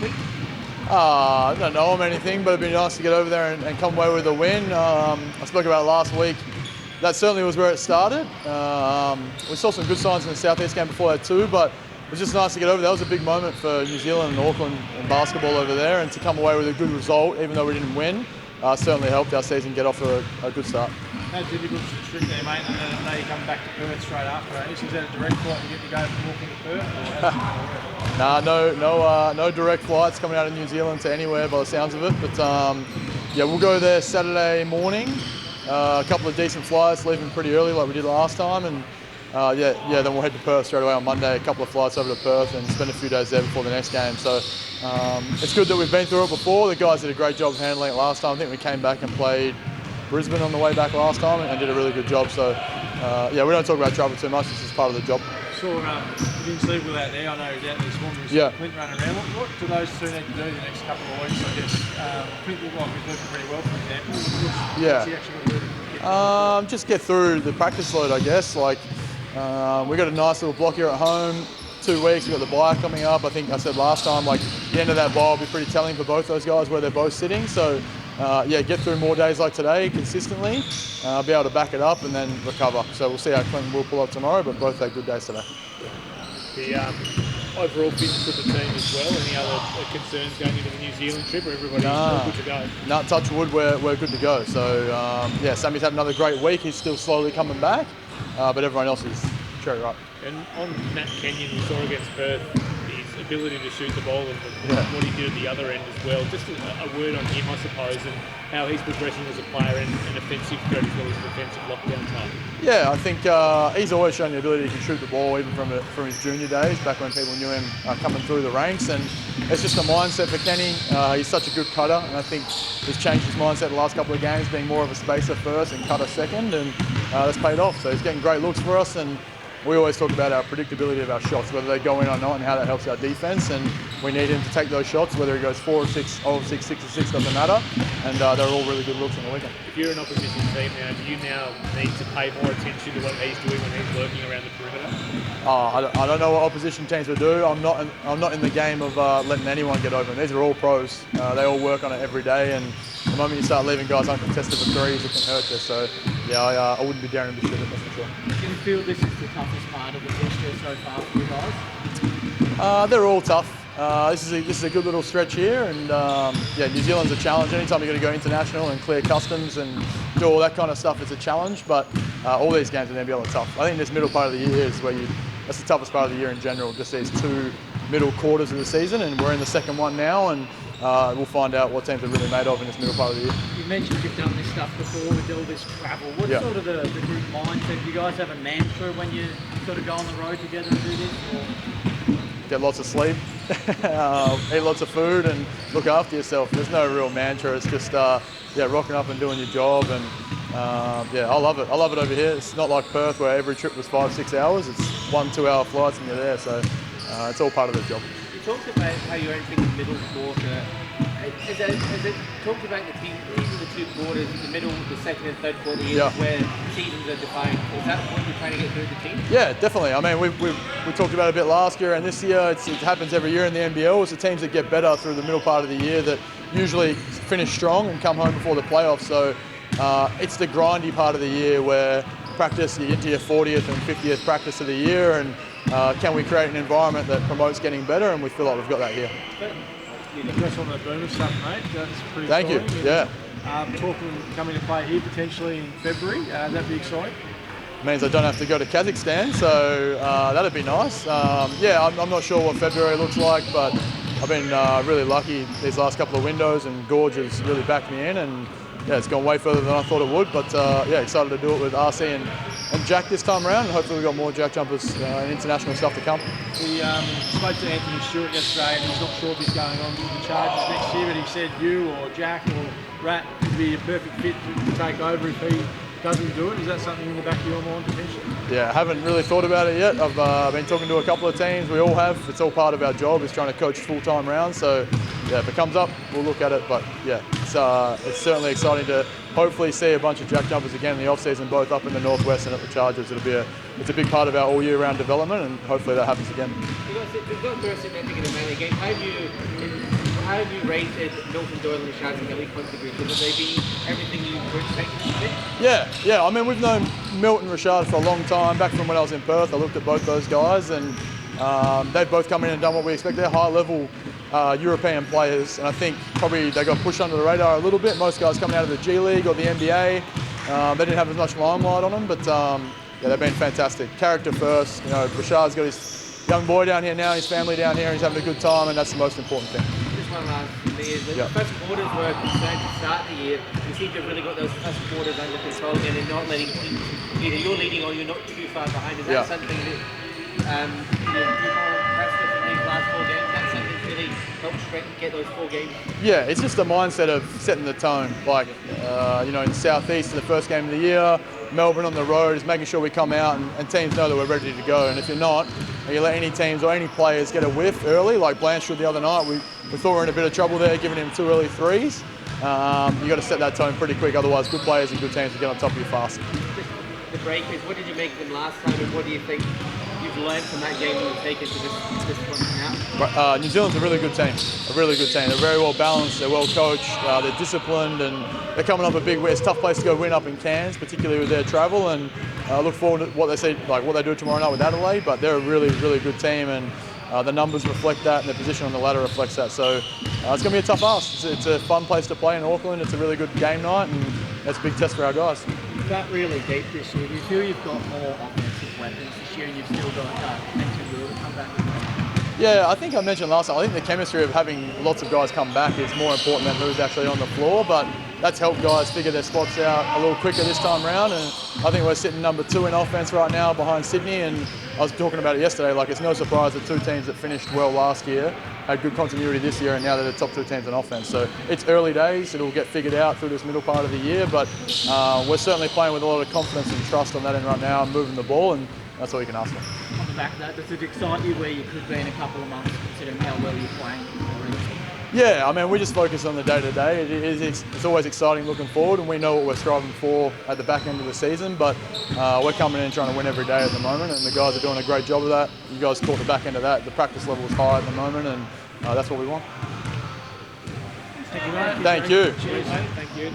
week? I don't know him anything, but it'd be nice to get over there and come away with a win. I spoke about it last week. That certainly was where it started. We saw some good signs in the Southeast game before that too, but it was just nice to get over there. That was a big moment for New Zealand and Auckland in basketball over there, and to come away with a good result, even though we didn't win, certainly helped our season get off to a good start. How difficult is the trip there, mate? And then I know you come back to Perth straight after. Is that a direct flight to get to go from Auckland to Perth? Or how's it Nah, no direct flights coming out of New Zealand to anywhere by the sounds of it. But yeah, we'll go there Saturday morning. A couple of decent flights, leaving pretty early like we did last time, and then we'll head to Perth straight away on Monday. A couple of flights over to Perth and spend a few days there before the next game. So it's good that we've been through it before. The guys did a great job handling it last time. I think we came back and played Brisbane on the way back last time and did a really good job. So yeah, we don't talk about travel too much. This is part of the job. Saw Vince Legal out there. I know he's out there this morning. Yeah. Clint running around. What do those two need to do the next couple of weeks? I guess Clint looked like he's looking pretty well, for example. What's he actually got to do? Just get through the practice load, I guess. Like we got a nice little block here at home. 2 weeks, we've got the bye coming up. I think I said last time, like the end of that bye will be pretty telling for both those guys where they're both sitting. So yeah, get through more days like today consistently, be able to back it up and then recover. So we'll see how Clinton will pull up tomorrow, but both had good days today. The overall fitness of the team as well. Any other concerns going into the New Zealand trip, or everybody's all good to go? No, touch wood, we're good to go. So yeah, Sammy's had another great week. He's still slowly coming back, but everyone else is cherry ripe. And on Matt Kenyon, we saw against Perth his ability to shoot the ball and what he did at the other end as well. Just a word on him, I suppose, and how he's progressing as a player and an offensive threat as well as a defensive lockdown type. Yeah, I think he's always shown the ability to shoot the ball, even from his junior days, back when people knew him coming through the ranks. And it's just a mindset for Kenny. He's such a good cutter, and I think he's changed his mindset the last couple of games, being more of a spacer first and cutter second, and that's paid off. So he's getting great looks for us, and we always talk about our predictability of our shots, whether they go in or not, and how that helps our defense. And we need him to take those shots, whether he goes 4 or 6, 0 or 6, 6 or 6, doesn't matter. And they're all really good looks on the weekend. If you're an opposition team now, do you now need to pay more attention to what he's doing when he's lurking around the perimeter? I don't know what opposition teams will do. I'm not in the game of letting anyone get open. These are all pros. They all work on it every day, and the moment you start leaving guys uncontested for threes, it can hurt you. So yeah, I wouldn't be daring to shoot it, that's for sure. Do you feel this is the toughest part of the test so far for you guys? They're all tough. This is a good little stretch here, and yeah, New Zealand's a challenge. Anytime you're going to go international and clear customs and do all that kind of stuff, it's a challenge. But all these games in the NBL are tough. I think this middle part of the year is where that's the toughest part of the year in general. Just these 2 middle quarters of the season, and we're in the second one now, and we'll find out what teams are really made of in this middle part of the year. You mentioned you've done this stuff before with all this travel. What's sort of the group mindset? Do you guys have a mantra when you sort of go on the road together and do this? Or? Get lots of sleep, eat lots of food, and look after yourself. There's no real mantra. It's just yeah, rocking up and doing your job, and yeah, I love it. I love it over here. It's not like Perth where every trip was 5-6 hours. It's 1-2 hour flights and you're there. So it's all part of the job. You talked about how you're entering the middle quarter. Has it talked about the team, even the 2 quarters, the middle, the second and third quarter years where seasons are defined? Is that what you're trying to get through the team? Yeah, definitely. I mean, we talked about it a bit last year, and this year it happens every year in the NBL. It's the teams that get better through the middle part of the year that usually finish strong and come home before the playoffs. So it's the grindy part of the year where practice, you get to your 40th and 50th practice of the year, and can we create an environment that promotes getting better? And we feel like we've got that here. Congrats on the Boomer stuff, mate. That's pretty Thank you. Yeah. Talking coming to play here potentially in February. That'd be exciting. Means I don't have to go to Kazakhstan, so that'd be nice. Yeah, I'm not sure what February looks like, but I've been really lucky these last couple of windows, and Gorge has really backed me in, and yeah, it's gone way further than I thought it would. But yeah, excited to do it with RC and Jack this time around, and hopefully we've got more Jack jumpers and international stuff to come. We spoke to Anthony Stewart yesterday, and he's not sure if he's going on with the Chargers next year, but he said you or Jack or Rat would be a perfect fit to take over if he doesn't do it. Is that something in the back of your mind potentially? Yeah, I haven't really thought about it yet. I've been talking to a couple of teams. We all have. It's all part of our job, is trying to coach full-time rounds. So yeah, if it comes up, we'll look at it. But yeah, it's certainly exciting to hopefully see a bunch of Jack jumpers again in the off-season, both up in the Northwest and at the Chargers. It's a big part of our all-year-round development, and hopefully that happens again. You've got very significant amount of games. Have you how have you rated Milton Doyle and Rashad Kelly contribution? Have they been everything you were expecting to be? Yeah. I mean, we've known Milton and Rashad for a long time. Back from when I was in Perth, I looked at both those guys, and they've both come in and done what we expect. They're high-level European players, and I think probably they got pushed under the radar a little bit. Most guys coming out of the G League or the NBA, they didn't have as much limelight on them, but yeah, they've been fantastic. Character first. You know, Rashad's got his young boy down here now, his family down here, and he's having a good time, and that's the most important thing. Just one last thing is that the first quarters were concerned to start the year. You seem to have really got those first quarters under control again and not letting teams, either you're leading or you're not too far behind. Is that something that you're more impressed with in these last 4 games? That's something that really helped get those 4 games? Yeah, it's just a mindset of setting the tone. Like, you know, in the Southeast, in the first game of the year, Melbourne on the road is making sure we come out and teams know that we're ready to go. And if you're not, and you let any teams or any players get a whiff early, like Blanchard the other night, we thought we were in a bit of trouble there, giving him 2 early threes. You got to set that tone pretty quick, otherwise good players and good teams will get on top of you fast. The Breakers, what did you make of them last time, and what do you think you've learned from that game that will take into this one now? New Zealand's a really good team. They're very well balanced, they're well coached, they're disciplined, and they're coming up a big win. It's a tough place to go win up in Cairns, particularly with their travel, and I look forward to what they do tomorrow night with Adelaide, but they're a really, really good team, and the numbers reflect that, and the position on the ladder reflects that. So it's going to be a tough ask. It's a fun place to play in Auckland. It's a really good game night, and it's a big test for our guys. You've got really deep this year. Do you feel you've got more offensive weapons this year, and you've still got potential will to come back with that? Yeah, I think I mentioned last time, I think the chemistry of having lots of guys come back is more important than who's actually on the floor, but that's helped guys figure their spots out a little quicker this time round, and I think we're sitting number 2 in offense right now behind Sydney, and I was talking about it yesterday, like it's no surprise that 2 teams that finished well last year had good continuity this year, and now they're the top 2 teams in offense. So it's early days, it'll get figured out through this middle part of the year, but we're certainly playing with a lot of confidence and trust on that end right now, moving the ball, and that's all you can ask for. On the back of that, does it excite you where you could be in a couple of months, considering how well you're playing already? Yeah, I mean, we just focus on the day-to-day. It's always exciting looking forward, and we know what we're striving for at the back end of the season, but we're coming in trying to win every day at the moment, and the guys are doing a great job of that. You guys caught the back end of that. The practice level is high at the moment, and that's what we want. Thank you, mate. Thank you. Cheers, mate. Thank you.